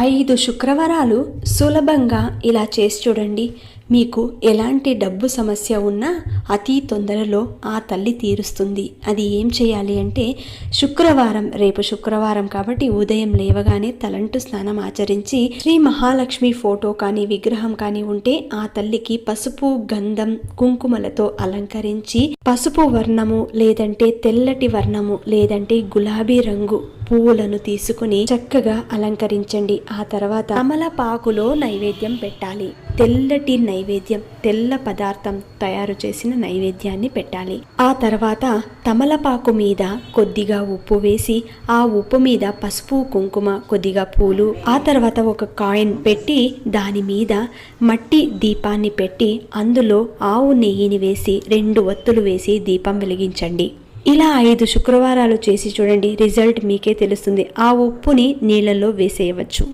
5 శుక్రవారాలు సులభంగా ఇలా చేసి చూడండి. మీకు ఎలాంటి డబ్బు సమస్య ఉన్నా అతి తొందరలో ఆ తల్లి తీరుస్తుంది. అది ఏం చేయాలి అంటే, శుక్రవారం, రేపు శుక్రవారం కాబట్టి ఉదయం లేవగానే తలంటు స్నానం ఆచరించి శ్రీ మహాలక్ష్మి ఫోటో కానీ విగ్రహం కానీ ఉంటే ఆ తల్లికి పసుపు, గంధం, కుంకుమలతో అలంకరించి పసుపు వర్ణము లేదంటే తెల్లటి వర్ణము లేదంటే గులాబీ రంగు పువ్వులను తీసుకుని చక్కగా అలంకరించండి. ఆ తర్వాత తమలపాకులో నైవేద్యం పెట్టాలి. తెల్లటి నైవేద్యం, తెల్ల పదార్థం తయారు చేసిన నైవేద్యాన్ని పెట్టాలి. ఆ తర్వాత తమలపాకు మీద కొద్దిగా ఉప్పు వేసి ఆ ఉప్పు మీద పసుపు, కుంకుమ, కొద్దిగా పూలు, ఆ తర్వాత ఒక కాయిన్ పెట్టి దాని మీద మట్టి దీపాన్ని పెట్టి అందులో ఆవు నెయ్యిని వేసి 2 ఒత్తులు వేసి దీపం వెలిగించండి. ఇలా 5 శుక్రవారాలు చేసి చూడండి. రిజల్ట్ మీకే తెలుస్తుంది. ఆ ఉప్పుని నీళ్ళల్లో వేసేయవచ్చు.